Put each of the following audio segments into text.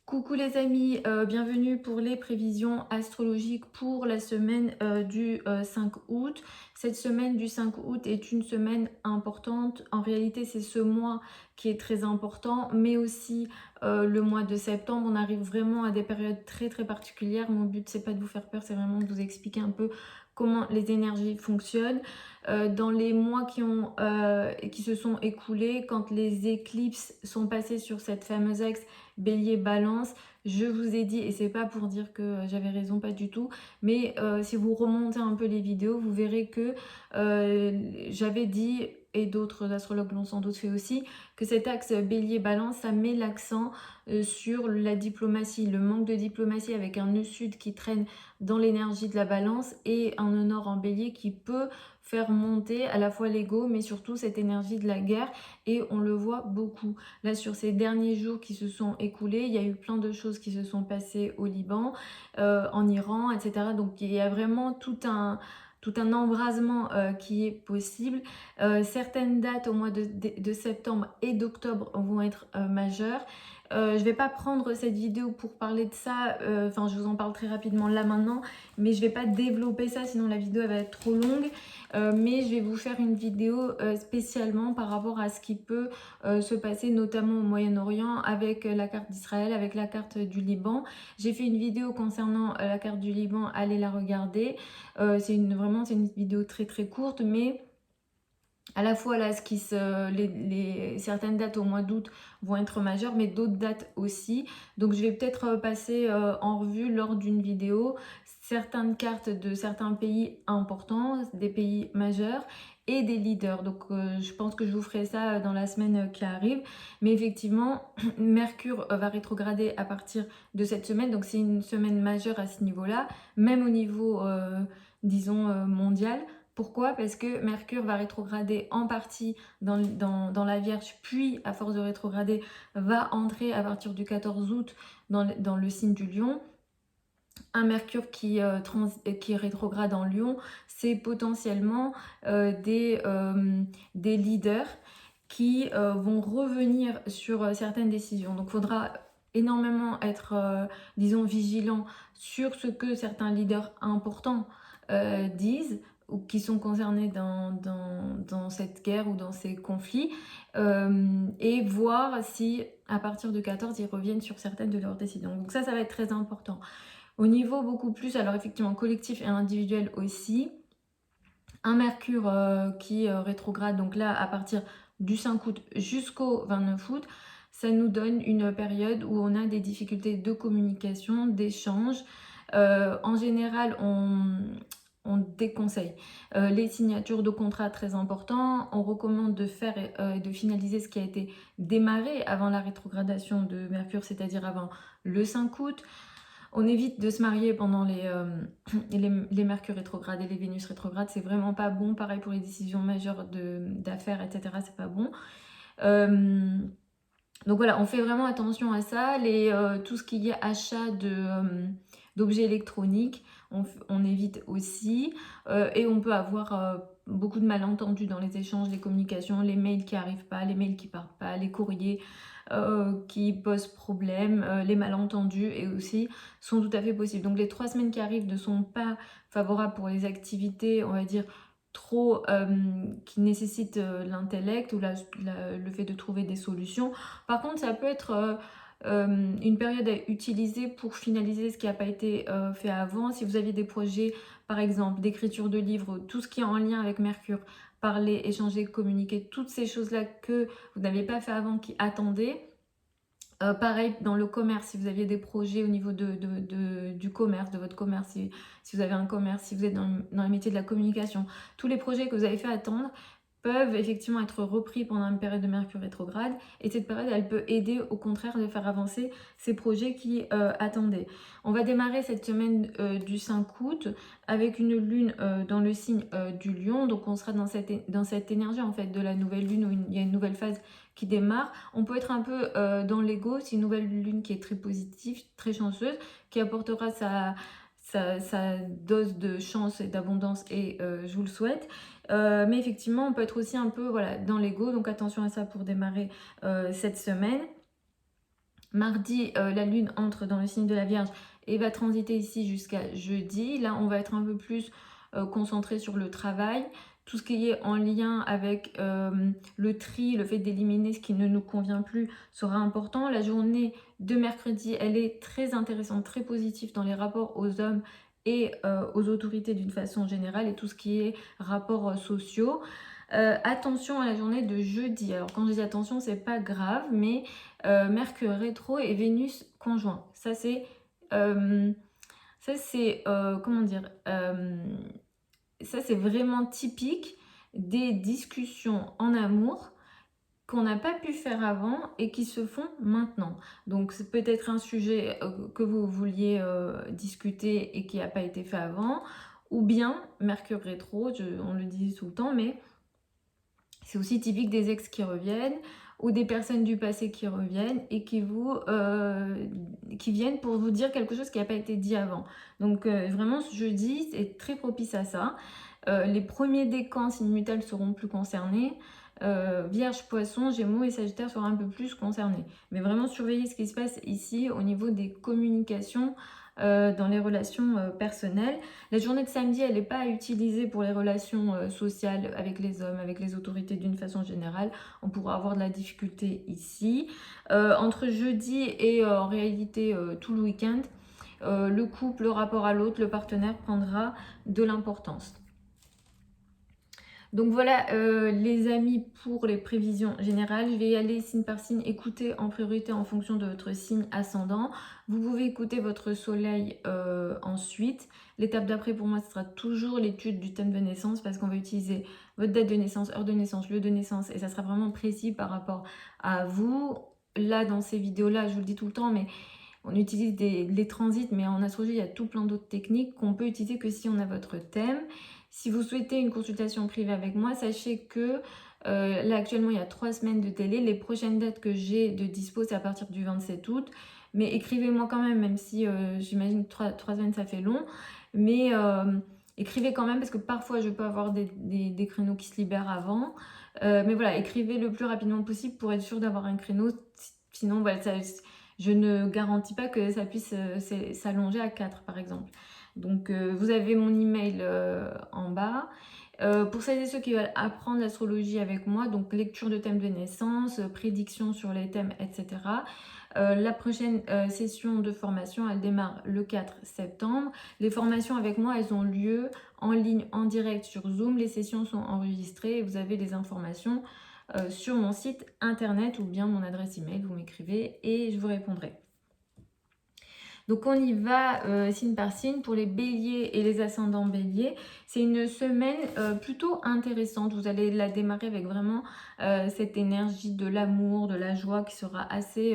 Coucou les amis, bienvenue pour les prévisions astrologiques pour la semaine du 5 août. Cette semaine du 5 août est une semaine importante. En réalité, c'est ce mois qui est très important, mais aussi le mois de septembre. On arrive vraiment à des périodes très très particulières. Mon but, c'est pas de vous faire peur, c'est vraiment de vous expliquer un peu comment les énergies fonctionnent. Dans les mois qui se sont écoulés, quand les éclipses sont passées sur cette fameuse axe Bélier, Balance, je vous ai dit, et c'est pas pour dire que j'avais raison, pas du tout, mais si vous remontez un peu les vidéos, vous verrez que j'avais dit, et d'autres astrologues l'ont sans doute fait aussi, que cet axe Bélier-Balance, ça met l'accent sur la diplomatie, le manque de diplomatie avec un nœud sud qui traîne dans l'énergie de la Balance et un nœud nord en Bélier qui peut faire monter à la fois l'ego, mais surtout cette énergie de la guerre, et on le voit beaucoup. Là, sur ces derniers jours qui se sont écoulés, il y a eu plein de choses qui se sont passées au Liban, en Iran, etc. Donc, il y a vraiment tout un embrasement qui est possible. Certaines dates au mois de septembre et d'octobre vont être majeures. Je ne vais pas prendre cette vidéo pour parler de ça, enfin je vous en parle très rapidement là maintenant, mais je ne vais pas développer ça, sinon la vidéo elle va être trop longue. Mais je vais vous faire une vidéo spécialement par rapport à ce qui peut se passer notamment au Moyen-Orient avec la carte d'Israël, avec la carte du Liban. J'ai fait une vidéo concernant la carte du Liban, allez la regarder. C'est une vidéo très très courte, mais à la fois là, certaines dates au mois d'août vont être majeures, mais d'autres dates aussi. Donc je vais peut-être passer en revue lors d'une vidéo certaines cartes de certains pays importants, des pays majeurs et des leaders. Donc je pense que je vous ferai ça dans la semaine qui arrive. Mais effectivement, Mercure va rétrograder à partir de cette semaine. Donc c'est une semaine majeure à ce niveau-là, même au niveau, disons, mondial. Pourquoi? Parce que Mercure va rétrograder en partie dans la Vierge, puis à force de rétrograder, va entrer à partir du 14 août dans le signe du Lion. Un Mercure qui rétrograde en Lion, c'est potentiellement des leaders qui vont revenir sur certaines décisions. Donc il faudra énormément être, disons, vigilant sur ce que certains leaders importants disent ou qui sont concernés dans cette guerre ou dans ces conflits, et voir si à partir de 14 ils reviennent sur certaines de leurs décisions. Donc ça va être très important. Au niveau beaucoup plus, alors effectivement collectif et individuel aussi, un Mercure qui rétrograde, donc là à partir du 5 août jusqu'au 29 août, ça nous donne une période où on a des difficultés de communication, d'échange. En général, on déconseille les signatures de contrats très importants. On recommande de faire et de finaliser ce qui a été démarré avant la rétrogradation de Mercure, c'est-à-dire avant le 5 août. On évite de se marier pendant les Mercure rétrogrades et les Vénus rétrogrades, c'est vraiment pas bon. Pareil pour les décisions majeures d'affaires, etc. C'est pas bon. Donc voilà, on fait vraiment attention à ça. Tout ce qui est achat d'objets électroniques, on évite aussi. Et on peut avoir beaucoup de malentendus dans les échanges, les communications, les mails qui n'arrivent pas, les mails qui partent pas, les courriers qui posent problème, les malentendus et aussi sont tout à fait possibles. Donc les 3 semaines qui arrivent ne sont pas favorables pour les activités, on va dire, trop qui nécessitent l'intellect ou le fait de trouver des solutions. Par contre, ça peut être une période à utiliser pour finaliser ce qui n'a pas été fait avant. Si vous aviez des projets, par exemple, d'écriture de livres, tout ce qui est en lien avec Mercure, parler, échanger, communiquer, toutes ces choses-là que vous n'avez pas fait avant, qui attendaient. Pareil dans le commerce, si vous aviez des projets au niveau du commerce, de votre commerce, si vous avez un commerce, si vous êtes dans le métier de la communication, tous les projets que vous avez fait attendre peuvent effectivement être repris pendant une période de Mercure rétrograde, et cette période elle peut aider au contraire de faire avancer ces projets qui attendaient. On va démarrer cette semaine du 5 août avec une lune dans le signe du Lion, donc on sera dans cette énergie en fait de la nouvelle lune où il y a une nouvelle phase qui démarre. On peut être un peu dans l'ego, c'est une nouvelle lune qui est très positive, très chanceuse, qui apportera sa dose de chance et d'abondance, et je vous le souhaite. Mais effectivement, on peut être aussi un peu voilà, dans l'ego, donc attention à ça pour démarrer cette semaine. Mardi, la lune entre dans le signe de la Vierge et va transiter ici jusqu'à jeudi. Là, on va être un peu plus concentré sur le travail. Tout ce qui est en lien avec le tri, le fait d'éliminer ce qui ne nous convient plus sera important. La journée de mercredi, elle est très intéressante, très positive dans les rapports aux hommes et aux autorités d'une façon générale et tout ce qui est rapports sociaux. Attention à la journée de jeudi. Alors quand je dis attention, c'est pas grave, mais Mercure rétro et Vénus conjoint. Comment dire, ça c'est vraiment typique des discussions en amour qu'on n'a pas pu faire avant et qui se font maintenant. Donc c'est peut-être un sujet que vous vouliez discuter et qui n'a pas été fait avant, ou bien Mercure rétro, on le dit tout le temps, mais c'est aussi typique des ex qui reviennent ou des personnes du passé qui reviennent et qui viennent pour vous dire quelque chose qui n'a pas été dit avant. Donc vraiment ce jeudi est très propice à ça. Les premiers décans signes seront plus concernés. Vierge, Poisson, Gémeaux et Sagittaire seront un peu plus concernés. Mais vraiment surveillez ce qui se passe ici au niveau des communications dans les relations personnelles. La journée de samedi, elle n'est pas à utiliser pour les relations sociales avec les hommes, avec les autorités d'une façon générale. On pourra avoir de la difficulté ici. Entre jeudi et en réalité tout le week-end, le couple, le rapport à l'autre, le partenaire prendra de l'importance. Donc voilà les amis pour les prévisions générales. Je vais y aller signe par signe, écoutez en priorité en fonction de votre signe ascendant. Vous pouvez écouter votre soleil ensuite. L'étape d'après pour moi ce sera toujours l'étude du thème de naissance parce qu'on va utiliser votre date de naissance, heure de naissance, lieu de naissance et ça sera vraiment précis par rapport à vous. Là dans ces vidéos là je vous le dis tout le temps mais on utilise les transits mais en astrologie il y a tout plein d'autres techniques qu'on peut utiliser que si on a votre thème. Si vous souhaitez une consultation privée avec moi, sachez que là actuellement il y a 3 semaines de télé. Les prochaines dates que j'ai de dispo c'est à partir du 27 août. Mais écrivez-moi quand même si j'imagine que 3 semaines ça fait long. Mais écrivez quand même parce que parfois je peux avoir des créneaux qui se libèrent avant. Mais voilà, écrivez le plus rapidement possible pour être sûr d'avoir un créneau. Sinon, voilà, je ne garantis pas que ça puisse s'allonger à 4 par exemple. Donc vous avez mon email en bas. Pour celles et ceux qui veulent apprendre l'astrologie avec moi, donc lecture de thèmes de naissance, prédiction sur les thèmes, etc. La prochaine session de formation, elle démarre le 4 septembre. Les formations avec moi, elles ont lieu en ligne, en direct sur Zoom. Les sessions sont enregistrées et vous avez des informations sur mon site internet ou bien mon adresse email. Vous m'écrivez et je vous répondrai. Donc on y va signe par signe pour les béliers et les ascendants béliers. C'est une semaine plutôt intéressante. Vous allez la démarrer avec vraiment cette énergie de l'amour, de la joie qui sera assez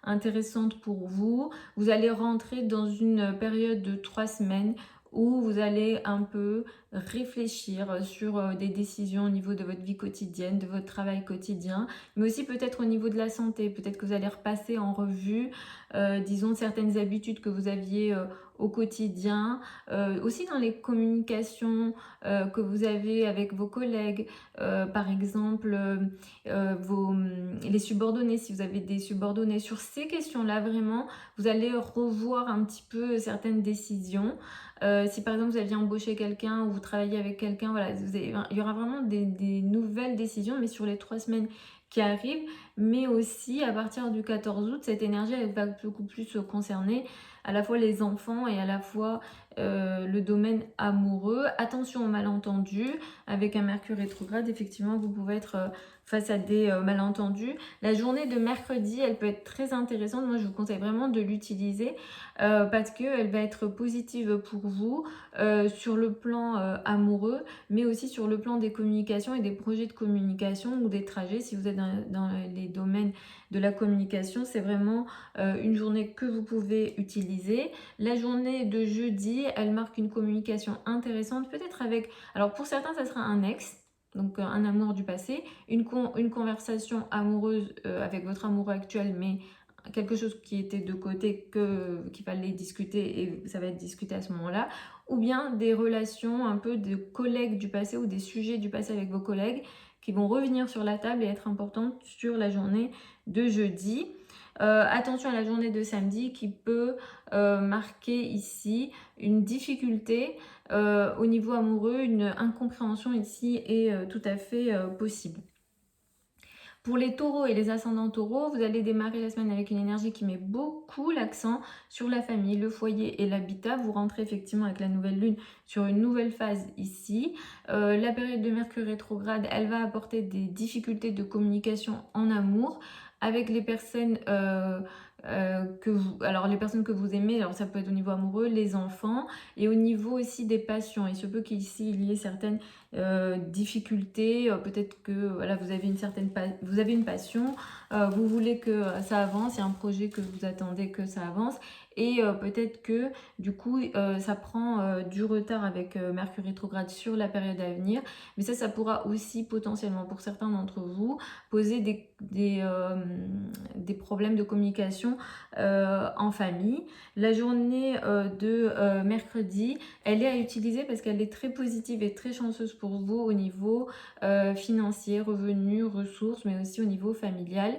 intéressante pour vous. Vous allez rentrer dans une période de 3 semaines où vous allez un peu réfléchir sur des décisions au niveau de votre vie quotidienne, de votre travail quotidien, mais aussi peut-être au niveau de la santé. Peut-être que vous allez repasser en revue disons certaines habitudes que vous aviez au quotidien, aussi dans les communications que vous avez avec vos collègues, par exemple les subordonnés, si vous avez des subordonnés. Sur ces questions-là, vraiment, vous allez revoir un petit peu certaines décisions. Si par exemple vous aviez embauché quelqu'un ou vous travaillez avec quelqu'un, voilà, il y aura vraiment des nouvelles décisions, mais sur les 3 semaines qui arrivent, mais aussi à partir du 14 août, cette énergie elle va beaucoup plus concerner à la fois les enfants et à la fois le domaine amoureux. Attention aux malentendus, avec un Mercure rétrograde, effectivement vous pouvez être face à des malentendus. La journée de mercredi, elle peut être très intéressante, moi je vous conseille vraiment de l'utiliser parce qu'elle va être positive pour vous sur le plan amoureux, mais aussi sur le plan des communications et des projets de communication ou des trajets. Si vous êtes dans les domaines de la communication, c'est vraiment une journée que vous pouvez utiliser. La journée de jeudi, elle marque une communication intéressante, peut-être avec, alors pour certains ça sera un ex, donc un amour du passé, une conversation amoureuse avec votre amoureux actuel, mais quelque chose qui était de côté qu'il fallait discuter et ça va être discuté à ce moment-là, ou bien des relations un peu de collègues du passé ou des sujets du passé avec vos collègues qui vont revenir sur la table et être importantes sur la journée de jeudi. Attention à la journée de samedi qui peut marquer ici une difficulté au niveau amoureux, une incompréhension ici est tout à fait possible. Pour les taureaux et les ascendants taureaux, vous allez démarrer la semaine avec une énergie qui met beaucoup l'accent sur la famille, le foyer et l'habitat. Vous rentrez effectivement avec la nouvelle lune sur une nouvelle phase ici. La période de Mercure rétrograde, elle va apporter des difficultés de communication en amour avec les personnes les personnes que vous aimez, alors ça peut être au niveau amoureux, les enfants, et au niveau aussi des passions. Il se peut qu'ici il y ait certaines difficultés, peut-être que voilà, vous avez une passion, vous voulez que ça avance, il y a un projet que vous attendez que ça avance, et peut-être que du coup ça prend du retard avec Mercure rétrograde sur la période à venir, mais ça pourra aussi potentiellement pour certains d'entre vous poser des problèmes de communication en famille. La journée de mercredi, elle est à utiliser parce qu'elle est très positive et très chanceuse pour vous au niveau financier, revenus, ressources, mais aussi au niveau familial.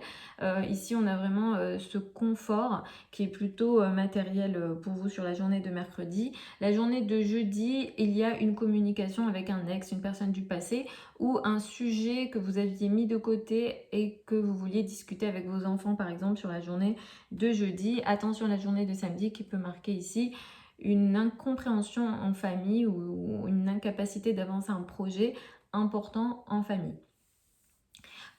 Ici, on a vraiment ce confort qui est plutôt matériel pour vous sur la journée de mercredi. La journée de jeudi, il y a une communication avec un ex, une personne du passé ou un sujet que vous aviez mis de côté et que vous vouliez discuter avec vos enfants, par exemple, sur la journée de jeudi. Attention à la journée de samedi qui peut marquer ici une incompréhension en famille ou une incapacité d'avancer un projet important en famille.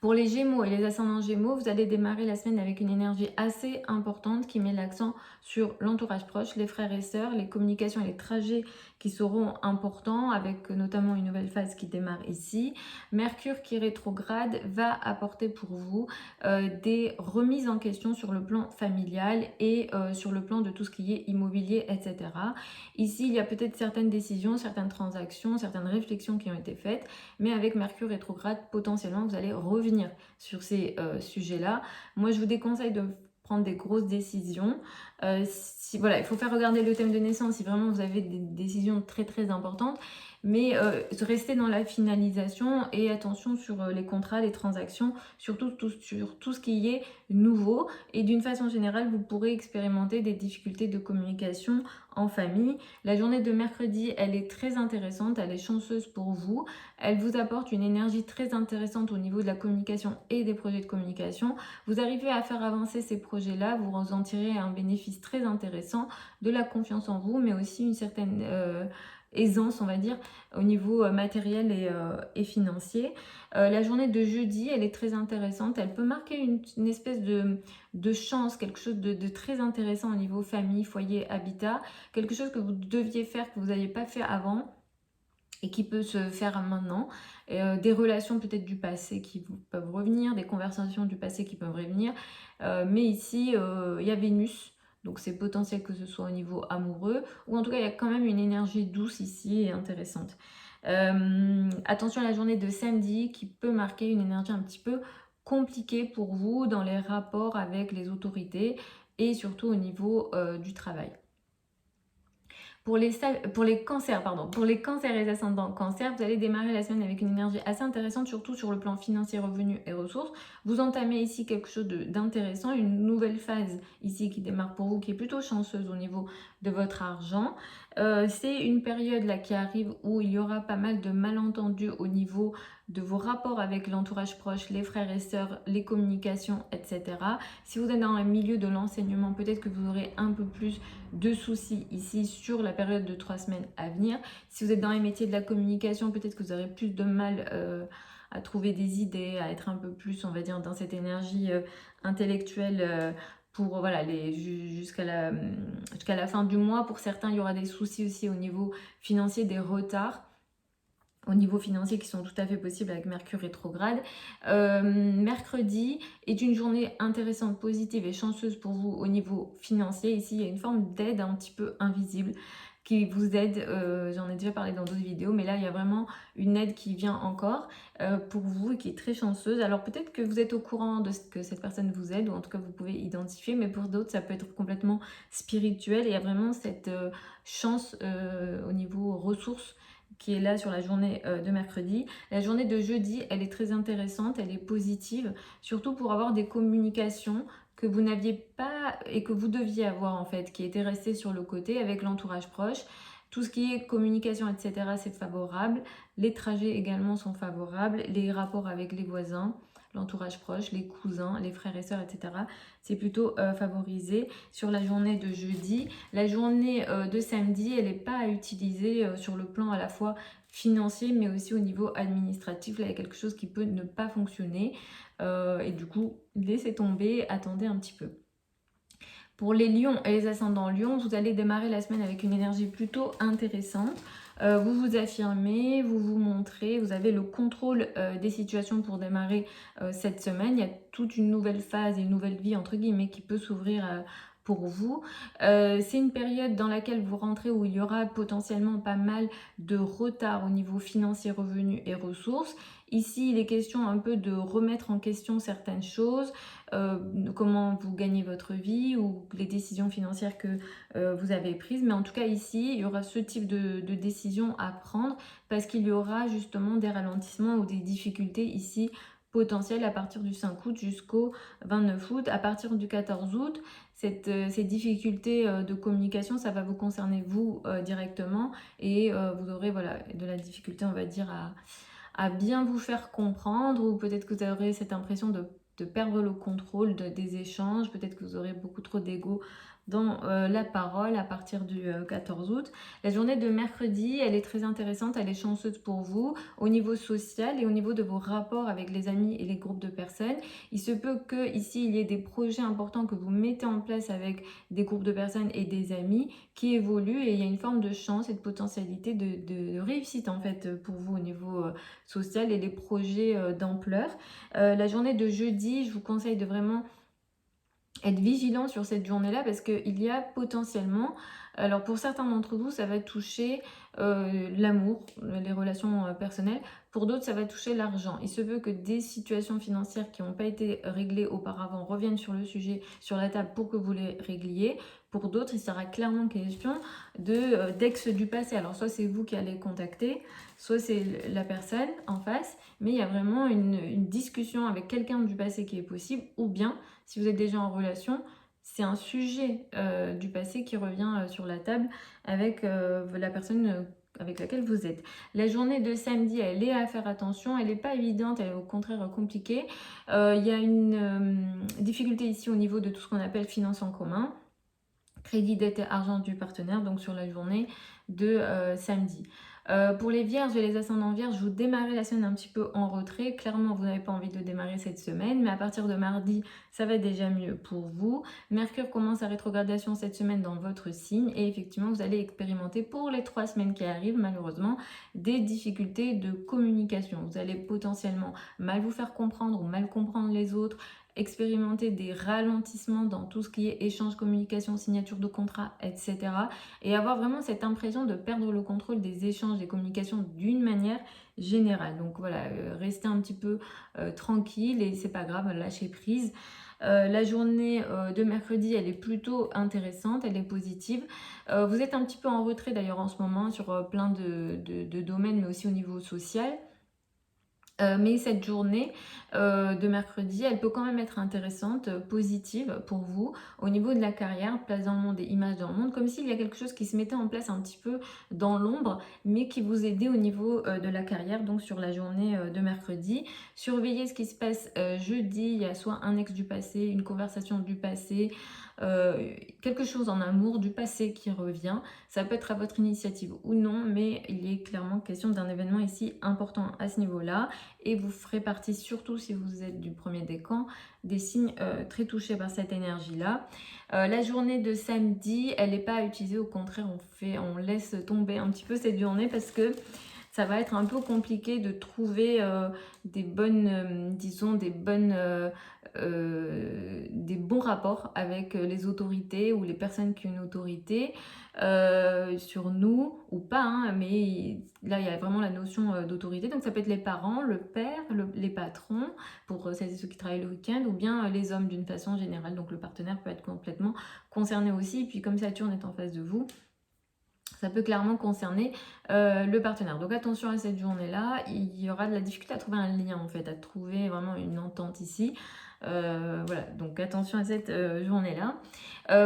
Pour les Gémeaux et les ascendants Gémeaux, vous allez démarrer la semaine avec une énergie assez importante qui met l'accent sur l'entourage proche, les frères et sœurs, les communications et les trajets qui seront importants avec notamment une nouvelle phase qui démarre ici. Mercure qui rétrograde va apporter pour vous des remises en question sur le plan familial et sur le plan de tout ce qui est immobilier, etc. Ici, il y a peut-être certaines décisions, certaines transactions, certaines réflexions qui ont été faites, mais avec Mercure rétrograde, potentiellement, vous allez revenir sur ces sujets-là. Moi, je vous déconseille de prendre des grosses décisions. Voilà, il faut faire regarder le thème de naissance si vraiment vous avez des décisions très très importantes, mais restez dans la finalisation et attention sur les contrats, les transactions, surtout sur tout ce qui est nouveau. Et d'une façon générale, vous pourrez expérimenter des difficultés de communication en famille. La journée de mercredi, elle est très intéressante, elle est chanceuse pour vous. Elle vous apporte une énergie très intéressante au niveau de la communication et des projets de communication. Vous arrivez à faire avancer ces projets-là, vous en tirez un bénéfice très intéressant, de la confiance en vous, mais aussi une certaine aisance, on va dire, au niveau matériel et financier. La journée de jeudi, elle est très intéressante. Elle peut marquer une espèce de chance, quelque chose de très intéressant au niveau famille, foyer, habitat, quelque chose que vous deviez faire, que vous n'aviez pas fait avant et qui peut se faire maintenant, des relations peut-être du passé qui peuvent revenir, des conversations du passé qui peuvent revenir, mais ici il y a Vénus, donc c'est potentiel que ce soit au niveau amoureux, ou en tout cas il y a quand même une énergie douce ici et intéressante. Attention à la journée de samedi qui peut marquer une énergie un petit peu compliquée pour vous dans les rapports avec les autorités et surtout au niveau du travail. Pour les cancers, pour les cancers et les ascendants cancers, vous allez démarrer la semaine avec une énergie assez intéressante, surtout sur le plan financier, revenus et ressources. Vous entamez ici quelque chose d'intéressant, une nouvelle phase ici qui démarre pour vous, qui est plutôt chanceuse au niveau de votre argent. C'est une période là qui arrive où il y aura pas mal de malentendus au niveau de vos rapports avec l'entourage proche, les frères et sœurs, les communications, etc. Si vous êtes dans le milieu de l'enseignement, peut-être que vous aurez un peu plus de soucis ici sur la période de 3 semaines à venir. Si vous êtes dans les métiers de la communication, peut-être que vous aurez plus de mal à trouver des idées, à être un peu plus, on va dire, dans cette énergie intellectuelle pour voilà, jusqu'à la fin du mois. Pour certains, il y aura des soucis aussi au niveau financier, des retards au niveau financier qui sont tout à fait possibles avec Mercure rétrograde. Mercredi est une journée intéressante, positive et chanceuse pour vous au niveau financier. Ici, il y a une forme d'aide un petit peu invisible qui vous aide, j'en ai déjà parlé dans d'autres vidéos, mais là il y a vraiment une aide qui vient encore pour vous et qui est très chanceuse. Alors peut-être que vous êtes au courant de ce que cette personne vous aide, ou en tout cas vous pouvez identifier, mais pour d'autres ça peut être complètement spirituel et il y a vraiment cette chance au niveau ressources qui est là sur la journée de mercredi. La journée de jeudi, elle est très intéressante, elle est positive, surtout pour avoir des communications que vous n'aviez pas et que vous deviez avoir en fait, qui étaient restées sur le côté avec l'entourage proche. Tout ce qui est communication, etc., c'est favorable. Les trajets également sont favorables. Les rapports avec les voisins, l'entourage proche, les cousins, les frères et sœurs, etc., c'est plutôt favorisé sur la journée de jeudi. La journée de samedi, elle n'est pas à utiliser sur le plan à la fois financier, mais aussi au niveau administratif. Là, il y a quelque chose qui peut ne pas fonctionner. Et du coup, laissez tomber, attendez un petit peu. Pour les lions et les ascendants lions, vous allez démarrer la semaine avec une énergie plutôt intéressante. Vous vous affirmez, vous vous montrez, vous avez le contrôle des situations pour démarrer cette semaine. Il y a toute une nouvelle phase et une nouvelle vie, entre guillemets, qui peut s'ouvrir pour vous. C'est une période dans laquelle vous rentrez où il y aura potentiellement pas mal de retard au niveau financier, revenus et ressources. Ici, il est question un peu de remettre en question certaines choses, comment vous gagnez votre vie ou les décisions financières que vous avez prises. Mais en tout cas, ici, il y aura ce type de décision à prendre parce qu'il y aura justement des ralentissements ou des difficultés ici potentielles à partir du 5 août jusqu'au 29 août. À partir du 14 août, ces difficultés de communication, ça va vous concerner vous directement et vous aurez voilà, de la difficulté, on va dire, à bien vous faire comprendre ou peut-être que vous aurez cette impression de perdre le contrôle des échanges, peut-être que vous aurez beaucoup trop d'ego dans la parole à partir du 14 août. La journée de mercredi, elle est très intéressante, elle est chanceuse pour vous au niveau social et au niveau de vos rapports avec les amis et les groupes de personnes. Il se peut que ici il y ait des projets importants que vous mettez en place avec des groupes de personnes et des amis qui évoluent et il y a une forme de chance et de potentialité de réussite en fait pour vous au niveau social et les projets d'ampleur. La journée de jeudi, je vous conseille de vraiment être vigilant sur cette journée-là parce qu'il y a potentiellement, alors pour certains d'entre vous, ça va toucher l'amour, les relations personnelles. Pour d'autres, ça va toucher l'argent. Il se peut que des situations financières qui n'ont pas été réglées auparavant reviennent sur le sujet, sur la table pour que vous les régliez. Pour d'autres, il sera clairement question d'ex du passé. Alors soit c'est vous qui allez contacter, soit c'est la personne en face, mais il y a vraiment une discussion avec quelqu'un du passé qui est possible, ou bien si vous êtes déjà en relation, c'est un sujet du passé qui revient sur la table avec la personne avec laquelle vous êtes. La journée de samedi, elle est à faire attention, elle n'est pas évidente, elle est au contraire compliquée. Il y a une difficulté ici au niveau de tout ce qu'on appelle finance en commun, crédit, dette et argent du partenaire, donc sur la journée de samedi. Pour les vierges et les ascendants vierges, vous démarrez la semaine un petit peu en retrait. Clairement, vous n'avez pas envie de démarrer cette semaine, mais à partir de mardi, ça va déjà mieux pour vous. Mercure commence sa rétrogradation cette semaine dans votre signe et effectivement, vous allez expérimenter pour les 3 semaines qui arrivent, malheureusement, des difficultés de communication. Vous allez potentiellement mal vous faire comprendre ou mal comprendre les autres, expérimenter des ralentissements dans tout ce qui est échange, communication, signature de contrat, etc. Et avoir vraiment cette impression de perdre le contrôle des échanges, des communications d'une manière générale. Donc voilà, restez un petit peu tranquille et c'est pas grave, lâchez prise. La journée de mercredi, elle est plutôt intéressante, elle est positive. Vous êtes un petit peu en retrait d'ailleurs en ce moment sur plein de domaines, mais aussi au niveau social. Mais cette journée de mercredi, elle peut quand même être intéressante, positive pour vous au niveau de la carrière, place dans le monde et image dans le monde, comme s'il y a quelque chose qui se mettait en place un petit peu dans l'ombre, mais qui vous aidait au niveau de la carrière, donc sur la journée de mercredi. Surveillez ce qui se passe jeudi, il y a soit un ex du passé, une conversation du passé, quelque chose en amour du passé qui revient. Ça peut être à votre initiative ou non, mais il est clairement question d'un événement ici important à ce niveau-là. Et vous ferez partie, surtout si vous êtes du premier décan, des signes très touchés par cette énergie-là. La journée de samedi, elle n'est pas à utiliser, au contraire, on laisse tomber un petit peu cette journée parce que ça va être un peu compliqué de trouver des bonnes, disons, des bons rapports avec les autorités ou les personnes qui ont une autorité sur nous ou pas, hein, mais là il y a vraiment la notion d'autorité, donc ça peut être les parents, le père, les patrons, pour celles et ceux qui travaillent le week-end, ou bien les hommes d'une façon générale, donc le partenaire peut être complètement concerné aussi, et puis comme Saturne est en face de vous, Ça peut clairement concerner le partenaire. Donc attention à cette journée-là, il y aura de la difficulté à trouver un lien en fait, à trouver vraiment une entente ici. Voilà, donc attention à cette journée-là.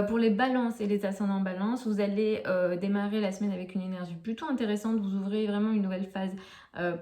Pour les balances et les ascendants balance, vous allez démarrer la semaine avec une énergie plutôt intéressante. Vous ouvrez vraiment une nouvelle phase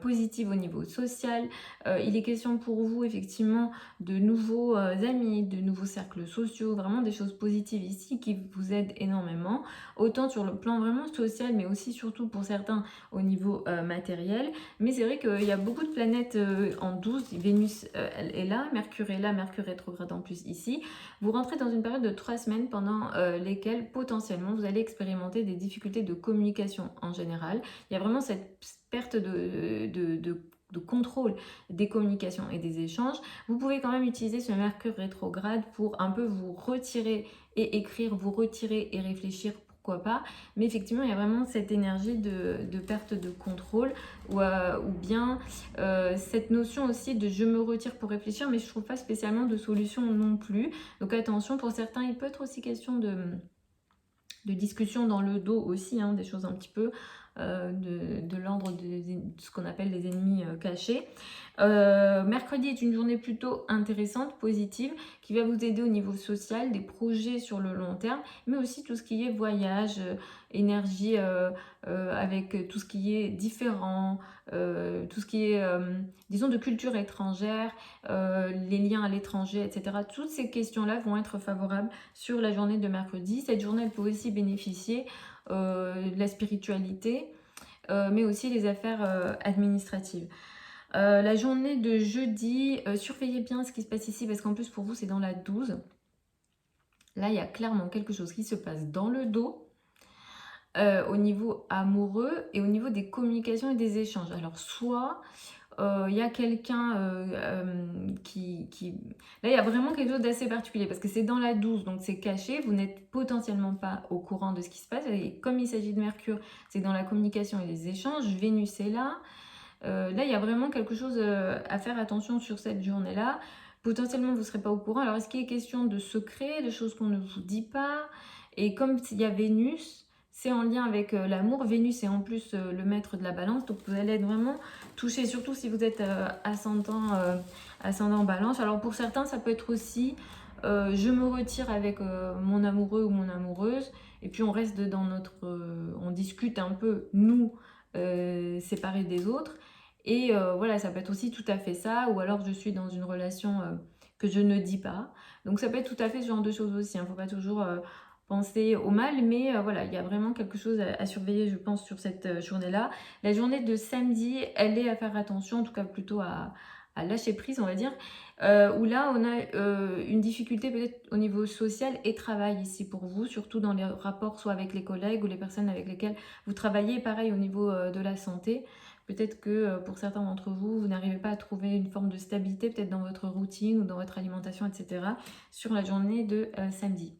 positive au niveau social. Il est question pour vous effectivement de nouveaux amis, de nouveaux cercles sociaux, vraiment des choses positives ici qui vous aident énormément, autant sur le plan vraiment social, mais aussi surtout pour certains au niveau matériel. Mais c'est vrai qu'il y a beaucoup de planètes en 12, Vénus elle est là, Mercure est là, Mercure rétrograde en plus ici. Vous rentrez dans une période de 3 semaines pendant lesquelles potentiellement vous allez expérimenter des difficultés de communication en général. Il y a vraiment cette perte de contrôle des communications et des échanges. Vous pouvez quand même utiliser ce Mercure rétrograde pour un peu vous retirer et écrire, vous retirer et réfléchir, pourquoi pas. Mais effectivement, il y a vraiment cette énergie de perte de contrôle ou bien cette notion aussi de je me retire pour réfléchir, mais je ne trouve pas spécialement de solution non plus. Donc attention, pour certains, il peut être aussi question de discussion dans le dos aussi, hein, des choses un petit peu de l'ordre de ce qu'on appelle les ennemis cachés. Mercredi est une journée plutôt intéressante, positive, qui va vous aider au niveau social, des projets sur le long terme, mais aussi tout ce qui est voyage, énergie avec tout ce qui est différent, tout ce qui est, disons, de culture étrangère, les liens à l'étranger, etc. Toutes ces questions-là vont être favorables sur la journée de mercredi. Cette journée, elle peut aussi bénéficier de la spiritualité, mais aussi les affaires administratives. La journée de jeudi, surveillez bien ce qui se passe ici parce qu'en plus pour vous c'est dans la 12. Là il y a clairement quelque chose qui se passe dans le dos au niveau amoureux et au niveau des communications et des échanges. Alors soit il y a quelqu'un qui... Là, il y a vraiment quelque chose d'assez particulier parce que c'est dans la 12, donc c'est caché. Vous n'êtes potentiellement pas au courant de ce qui se passe. Et comme il s'agit de Mercure, c'est dans la communication et les échanges. Vénus est là. Là, il y a vraiment quelque chose à faire attention sur cette journée-là. Potentiellement, vous ne serez pas au courant. Alors, est-ce qu'il est question de secrets, de choses qu'on ne vous dit pas? Et comme il y a Vénus, c'est en lien avec l'amour. Vénus est en plus le maître de la balance. Donc, vous allez être vraiment touché, surtout si vous êtes ascendant balance. Alors, pour certains, ça peut être aussi je me retire avec mon amoureux ou mon amoureuse. Et puis, on reste dans notre... on discute un peu, nous, séparés des autres. Et voilà, ça peut être aussi tout à fait ça, ou alors je suis dans une relation que je ne dis pas. Donc ça peut être tout à fait ce genre de choses aussi, il ne faut pas toujours penser au mal, mais voilà, il y a vraiment quelque chose à surveiller, je pense, sur cette journée-là. La journée de samedi, elle est à faire attention, en tout cas plutôt à lâcher prise, on va dire, où là, on a une difficulté peut-être au niveau social et travail ici pour vous, surtout dans les rapports soit avec les collègues ou les personnes avec lesquelles vous travaillez, pareil au niveau de la santé. Peut-être que pour certains d'entre vous, vous n'arrivez pas à trouver une forme de stabilité peut-être dans votre routine ou dans votre alimentation, etc. sur la journée de samedi.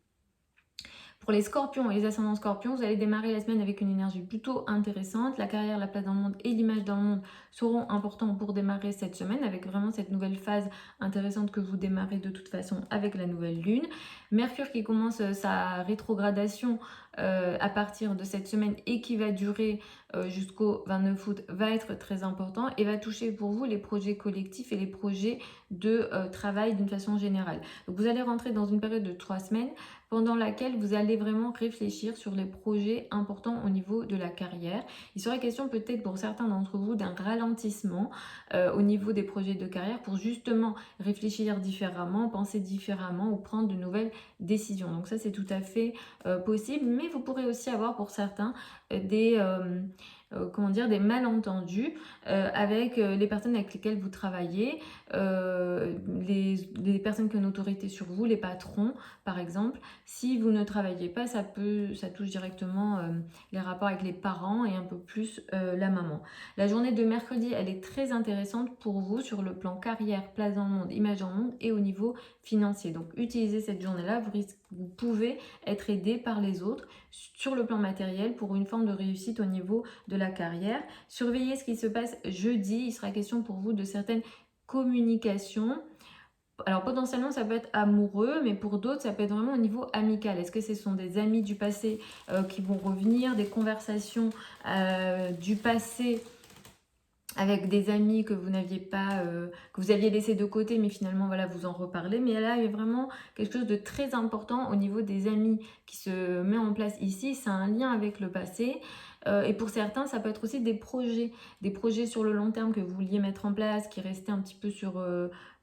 Pour les scorpions et les ascendants scorpions, vous allez démarrer la semaine avec une énergie plutôt intéressante. La carrière, la place dans le monde et l'image dans le monde seront importants pour démarrer cette semaine avec vraiment cette nouvelle phase intéressante que vous démarrez de toute façon avec la nouvelle lune. Mercure qui commence sa rétrogradation à partir de cette semaine et qui va durer jusqu'au 29 août va être très important et va toucher pour vous les projets collectifs et les projets de travail d'une façon générale. Donc vous allez rentrer dans une période de 3 semaines pendant laquelle vous allez vraiment réfléchir sur les projets importants au niveau de la carrière. Il serait question peut-être pour certains d'entre vous d'un ralentissement au niveau des projets de carrière pour justement réfléchir différemment, penser différemment ou prendre de nouvelles décisions. Donc ça c'est tout à fait possible, mais vous pourrez aussi avoir pour certains des... comment dire, des malentendus avec les personnes avec lesquelles vous travaillez, les personnes qui ont une autorité sur vous, les patrons par exemple. Si vous ne travaillez pas, ça touche directement les rapports avec les parents et un peu plus la maman. La journée de mercredi, elle est très intéressante pour vous sur le plan carrière, place dans le monde, image dans le monde et au niveau financier. Donc utilisez cette journée-là, vous pouvez être aidé par les autres sur le plan matériel pour une forme de réussite au niveau de la carrière. Surveillez ce qui se passe jeudi, il sera question pour vous de certaines communications Alors potentiellement ça peut être amoureux, mais pour d'autres ça peut être vraiment au niveau amical. Est-ce que ce sont des amis du passé qui vont revenir, des conversations du passé avec des amis que vous n'aviez pas, que vous aviez laissé de côté, mais finalement voilà, vous en reparlez. Mais là, il y a vraiment quelque chose de très important au niveau des amis qui se met en place ici. C'est un lien avec le passé. Et pour certains, ça peut être aussi des projets sur le long terme que vous vouliez mettre en place, qui restaient un petit peu sur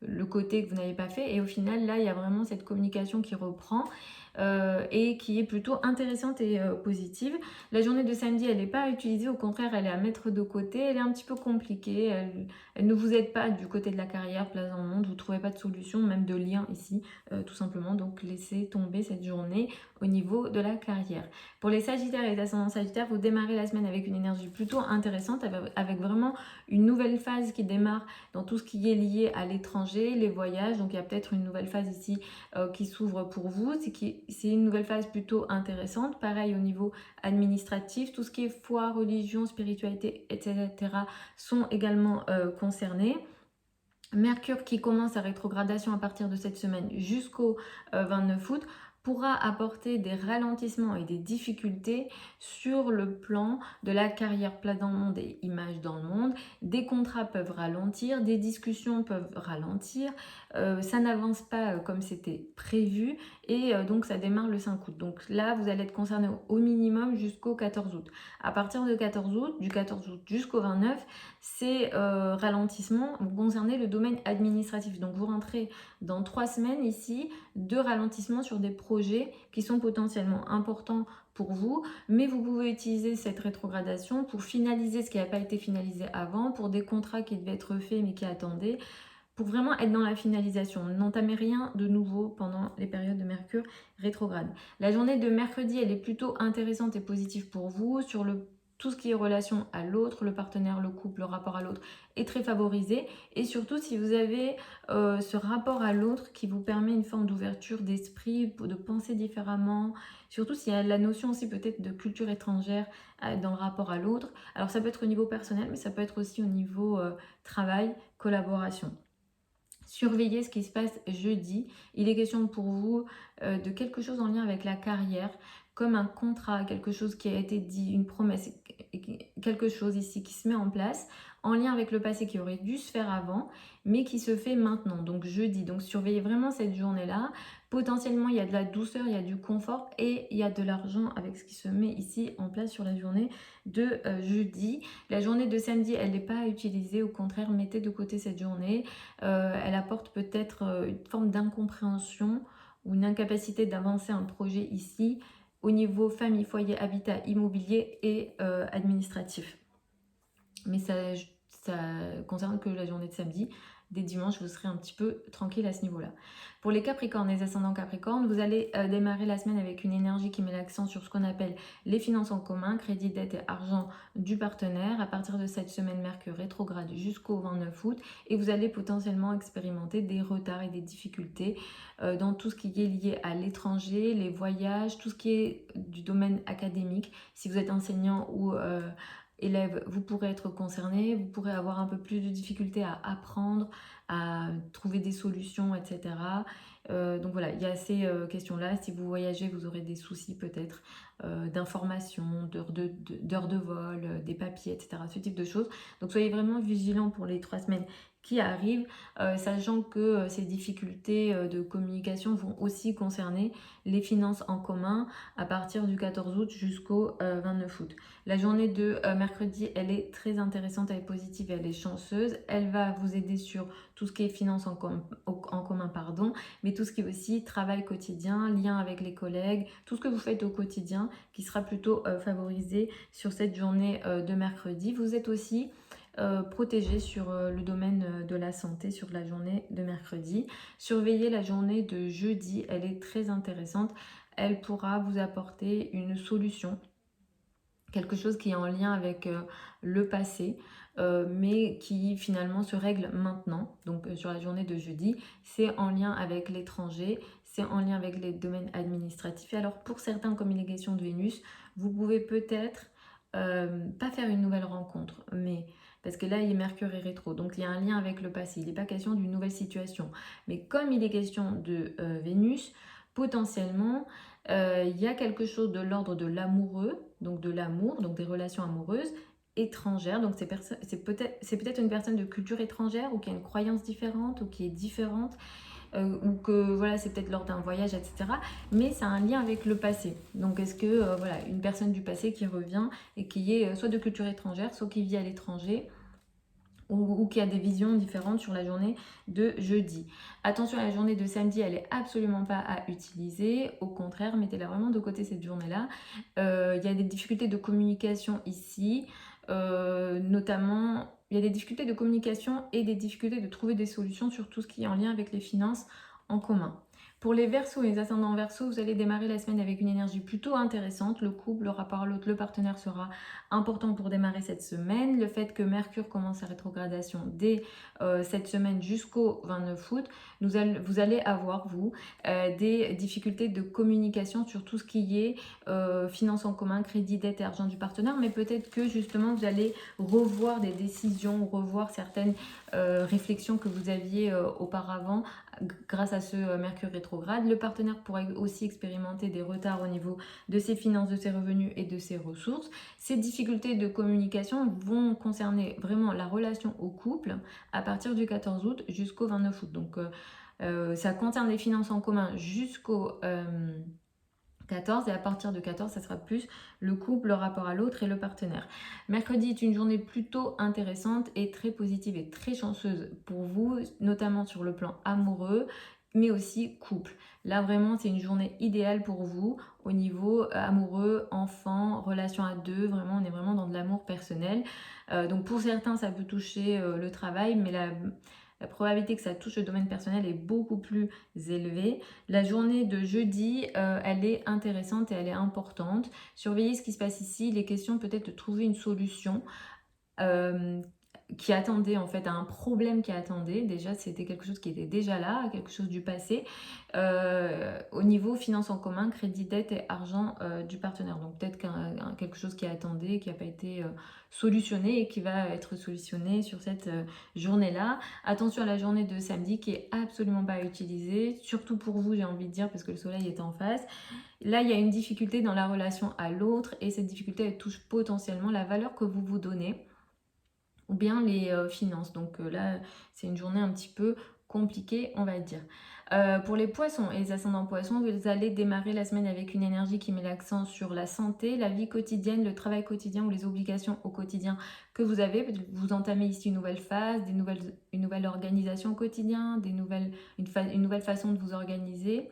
le côté que vous n'avez pas fait. Et au final, là, il y a vraiment cette communication qui reprend et qui est plutôt intéressante et positive. La journée de samedi, elle n'est pas à utiliser, au contraire, elle est à mettre de côté. Elle est un petit peu compliquée, elle ne vous aide pas du côté de la carrière, place dans le monde, vous ne trouvez pas de solution, même de lien ici, tout simplement. Donc laissez tomber cette journée au niveau de la carrière. Pour les Sagittaires et les ascendants Sagittaires, vous démarrez la semaine avec une énergie plutôt intéressante, avec vraiment une nouvelle phase qui démarre dans tout ce qui est lié à l'étranger, les voyages. Donc il y a peut-être une nouvelle phase ici qui s'ouvre pour vous. C'est une nouvelle phase plutôt intéressante. Pareil au niveau administratif, tout ce qui est foi, religion, spiritualité, etc. sont également concernés. Mercure qui commence sa rétrogradation à partir de cette semaine jusqu'au 29 août pourra apporter des ralentissements et des difficultés sur le plan de la carrière place dans le monde et image dans le monde. Des contrats peuvent ralentir, des discussions peuvent ralentir, ça n'avance pas comme c'était prévu et donc ça démarre le 5 août. Donc là, vous allez être concerné au minimum jusqu'au 14 août. À partir du 14 août jusqu'au 29, ces ralentissements vont concerner le domaine administratif. Donc vous rentrez dans 3 semaines ici de ralentissement sur des projets qui sont potentiellement importants pour vous, mais vous pouvez utiliser cette rétrogradation pour finaliser ce qui n'a pas été finalisé avant, pour des contrats qui devaient être faits mais qui attendaient, pour vraiment être dans la finalisation. N'entamez rien de nouveau pendant les périodes de Mercure rétrograde. La journée de mercredi, elle est plutôt intéressante et positive pour vous. Sur tout ce qui est relation à l'autre, le partenaire, le couple, le rapport à l'autre est très favorisé. Et surtout, si vous avez ce rapport à l'autre qui vous permet une forme d'ouverture d'esprit, de penser différemment, surtout s'il y a la notion aussi peut-être de culture étrangère dans le rapport à l'autre. Alors ça peut être au niveau personnel, mais ça peut être aussi au niveau travail, collaboration. Surveillez ce qui se passe jeudi. Il est question pour vous de quelque chose en lien avec la carrière, comme un contrat, quelque chose qui a été dit, une promesse, quelque chose ici qui se met en place, en lien avec le passé qui aurait dû se faire avant, mais qui se fait maintenant, donc jeudi. Donc surveillez vraiment cette journée-là. Potentiellement, il y a de la douceur, il y a du confort et il y a de l'argent avec ce qui se met ici en place sur la journée de jeudi. La journée de samedi, elle n'est pas à utiliser, au contraire, mettez de côté cette journée. Elle apporte peut-être une forme d'incompréhension ou une incapacité d'avancer un projet ici au niveau famille, foyer, habitat, immobilier et administratif. Mais ça concerne que la journée de samedi. Dès dimanche, vous serez un petit peu tranquille à ce niveau-là. Pour les Capricornes, les ascendants Capricornes, vous allez démarrer la semaine avec une énergie qui met l'accent sur ce qu'on appelle les finances en commun, crédit, dette et argent du partenaire. À partir de cette semaine, Mercure rétrograde jusqu'au 29 août et vous allez potentiellement expérimenter des retards et des difficultés dans tout ce qui est lié à l'étranger, les voyages, tout ce qui est du domaine académique. Si vous êtes enseignant ou élève, vous pourrez être concerné, vous pourrez avoir un peu plus de difficultés à apprendre, à trouver des solutions, etc. Donc voilà, il y a ces questions-là. Si vous voyagez, vous aurez des soucis peut-être d'information, d'heures de vol, des papiers, etc. Ce type de choses. Donc soyez vraiment vigilants pour les 3 semaines qui arrivent, sachant que ces difficultés de communication vont aussi concerner les finances en commun à partir du 14 août jusqu'au 29 août. La journée de mercredi, elle est très intéressante, elle est positive, elle est chanceuse. Elle va vous aider sur tout ce qui est finances en commun, pardon, mais tout ce qui est aussi travail quotidien, lien avec les collègues, tout ce que vous faites au quotidien qui sera plutôt favorisé sur cette journée de mercredi. Vous êtes aussi protégé sur le domaine de la santé sur la journée de mercredi. Surveillez la journée de jeudi, elle est très intéressante. Elle pourra vous apporter une solution, quelque chose qui est en lien avec le passé, mais qui finalement se règle maintenant. Donc sur la journée de jeudi, c'est en lien avec l'étranger, c'est en lien avec les domaines administratifs. Et alors pour certains, comme il est question de Vénus, vous pouvez peut-être pas faire une nouvelle rencontre, mais parce que là, Mercure est rétro, donc il y a un lien avec le passé. Il n'est pas question d'une nouvelle situation. Mais comme il est question de Vénus, potentiellement, il y a quelque chose de l'ordre de l'amoureux, donc de l'amour, donc des relations amoureuses étrangères. Donc c'est peut-être une personne de culture étrangère ou qui a une croyance différente ou qui est différente. Ou que voilà, c'est peut-être lors d'un voyage, etc. Mais ça a un lien avec le passé. Donc est-ce que voilà, une personne du passé qui revient et qui est soit de culture étrangère, soit qui vit à l'étranger, ou qui a des visions différentes sur la journée de jeudi. Attention, la journée de samedi, elle est absolument pas à utiliser. Au contraire, mettez-la vraiment de côté cette journée-là. Il y a des difficultés de communication ici, notamment il y a des difficultés de communication et des difficultés de trouver des solutions sur tout ce qui est en lien avec les finances en commun. Pour les Verseaux et les ascendants Verseaux, vous allez démarrer la semaine avec une énergie plutôt intéressante. Le couple, le rapport à l'autre, le partenaire sera important pour démarrer cette semaine. Le fait que Mercure commence sa rétrogradation dès cette semaine jusqu'au 29 août, vous allez avoir, vous, des difficultés de communication sur tout ce qui est finances en commun, crédit, dette et argent du partenaire. Mais peut-être que justement, vous allez revoir des décisions, revoir certaines réflexions que vous aviez auparavant grâce à ce Mercure rétrograde. Le partenaire pourrait aussi expérimenter des retards au niveau de ses finances, de ses revenus et de ses ressources. Ces difficultés de communication vont concerner vraiment la relation au couple à partir du 14 août jusqu'au 29 août. Donc ça concerne les finances en commun jusqu'au 14, et à partir de 14, ça sera plus le couple, le rapport à l'autre et le partenaire. Mercredi est une journée plutôt intéressante et très positive et très chanceuse pour vous, notamment sur le plan amoureux, mais aussi couple. Là vraiment, c'est une journée idéale pour vous au niveau amoureux, enfant, relation à deux. Vraiment, on est vraiment dans de l'amour personnel. Donc pour certains, ça peut toucher le travail, mais la probabilité que ça touche le domaine personnel est beaucoup plus élevée. La journée de jeudi, elle est intéressante et elle est importante. Surveillez ce qui se passe ici. Il est question peut-être de trouver une solution qui attendait en fait à un problème qui attendait. Déjà, c'était quelque chose qui était déjà là, quelque chose du passé. Au niveau finance en commun, crédit, dette et argent du partenaire. Donc peut-être quelque chose qui attendait, qui n'a pas été solutionné et qui va être solutionné sur cette journée-là. Attention à la journée de samedi qui est absolument pas à utiliser, surtout pour vous, j'ai envie de dire, parce que le soleil est en face. Là, il y a une difficulté dans la relation à l'autre et cette difficulté, elle touche potentiellement la valeur que vous vous donnez ou bien les finances. Donc là, c'est une journée un petit peu compliquée, on va dire. Pour les poissons et les ascendants poissons, vous allez démarrer la semaine avec une énergie qui met l'accent sur la santé, la vie quotidienne, le travail quotidien ou les obligations au quotidien que vous avez. Vous entamez ici une nouvelle phase, une nouvelle organisation au quotidien, une nouvelle façon de vous organiser.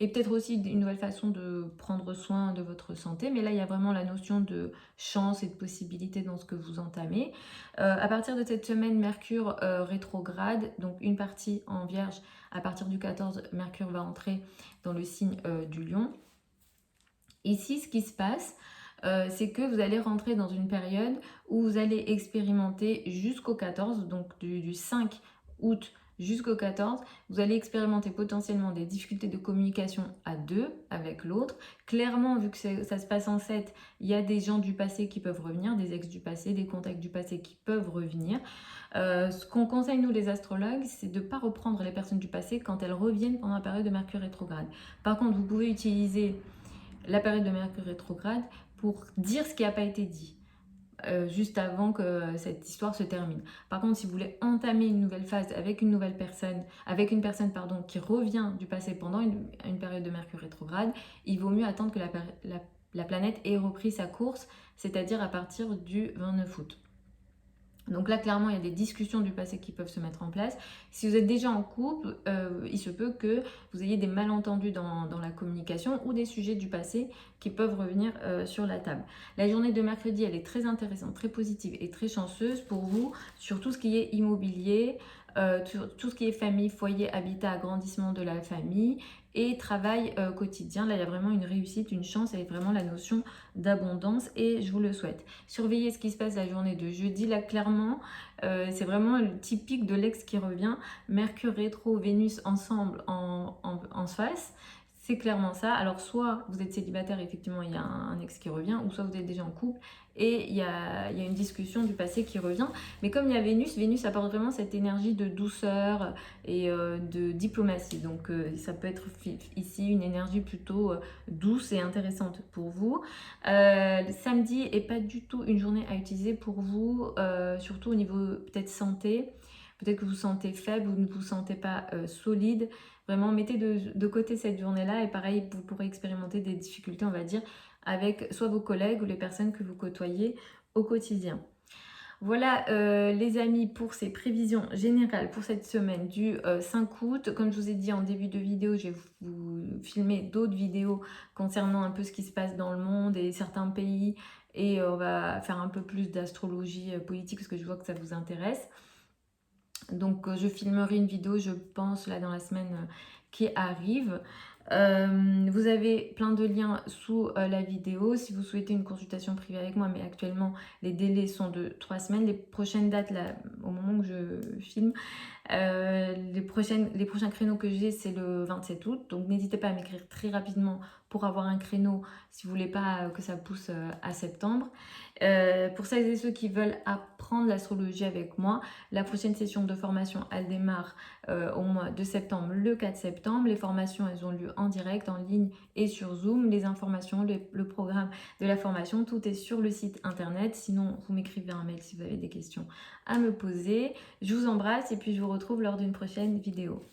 Et peut-être aussi une nouvelle façon de prendre soin de votre santé. Mais là, il y a vraiment la notion de chance et de possibilité dans ce que vous entamez. À partir de cette semaine, Mercure rétrograde, donc une partie en Vierge. À partir du 14, Mercure va entrer dans le signe du Lion. Ici, ce qui se passe, c'est que vous allez rentrer dans une période où vous allez expérimenter jusqu'au 14, donc du 5 août jusqu'au 14, vous allez expérimenter potentiellement des difficultés de communication à deux avec l'autre. Clairement, vu que ça se passe en 7, il y a des gens du passé qui peuvent revenir, des ex du passé, des contacts du passé qui peuvent revenir. Ce qu'on conseille, nous les astrologues, c'est de ne pas reprendre les personnes du passé quand elles reviennent pendant la période de Mercure rétrograde. Par contre, vous pouvez utiliser la période de Mercure rétrograde pour dire ce qui n'a pas été dit. Juste avant que cette histoire se termine. Par contre, si vous voulez entamer une nouvelle phase avec une personne qui revient du passé pendant une période de Mercure rétrograde, il vaut mieux attendre que la planète ait repris sa course, c'est-à-dire à partir du 29 août. Donc là, clairement, il y a des discussions du passé qui peuvent se mettre en place. Si vous êtes déjà en couple, il se peut que vous ayez des malentendus dans la communication ou des sujets du passé qui peuvent revenir sur la table. La journée de mercredi, elle est très intéressante, très positive et très chanceuse pour vous sur tout ce qui est immobilier, tout ce qui est famille, foyer, habitat, agrandissement de la famille et travail quotidien. Là, il y a vraiment une réussite, une chance et vraiment la notion d'abondance et je vous le souhaite. Surveillez ce qui se passe la journée de jeudi. Là, clairement, c'est vraiment le typique de l'ex qui revient. Mercure rétro, Vénus ensemble en face. c'est clairement ça. Alors soit vous êtes célibataire, effectivement il y a un ex qui revient, ou soit vous êtes déjà en couple et il y a une discussion du passé qui revient. Mais comme il y a Vénus, Vénus apporte vraiment cette énergie de douceur et de diplomatie. Donc ça peut être ici une énergie plutôt douce et intéressante pour vous. Le samedi est pas du tout une journée à utiliser pour vous, surtout au niveau peut-être santé. Peut-être que vous vous sentez faible, vous ne vous sentez pas solide. Vraiment, mettez de côté cette journée-là et pareil, vous pourrez expérimenter des difficultés, on va dire, avec soit vos collègues ou les personnes que vous côtoyez au quotidien. Voilà les amis pour ces prévisions générales pour cette semaine du 5 août. Comme je vous ai dit en début de vidéo, je vais vous filmer d'autres vidéos concernant un peu ce qui se passe dans le monde et certains pays. Et on va faire un peu plus d'astrologie politique parce que je vois que ça vous intéresse. Donc je filmerai une vidéo, je pense, là dans la semaine qui arrive. Vous avez plein de liens sous la vidéo si vous souhaitez une consultation privée avec moi, mais actuellement les délais sont de 3 semaines. Les prochaines dates, là, au moment où je filme, les prochains créneaux que j'ai, c'est le 27 août. Donc n'hésitez pas à m'écrire très rapidement pour avoir un créneau si vous voulez pas que ça pousse à septembre. Pour celles et ceux qui veulent apprendre l'astrologie avec moi, la prochaine session de formation, elle démarre au mois de septembre, le 4 septembre. Les formations, elles ont lieu en direct, en ligne et sur Zoom. Les informations, le programme de la formation, tout est sur le site internet. Sinon, vous m'écrivez un mail si vous avez des questions à me poser. Je vous embrasse et puis je vous retrouve lors d'une prochaine vidéo.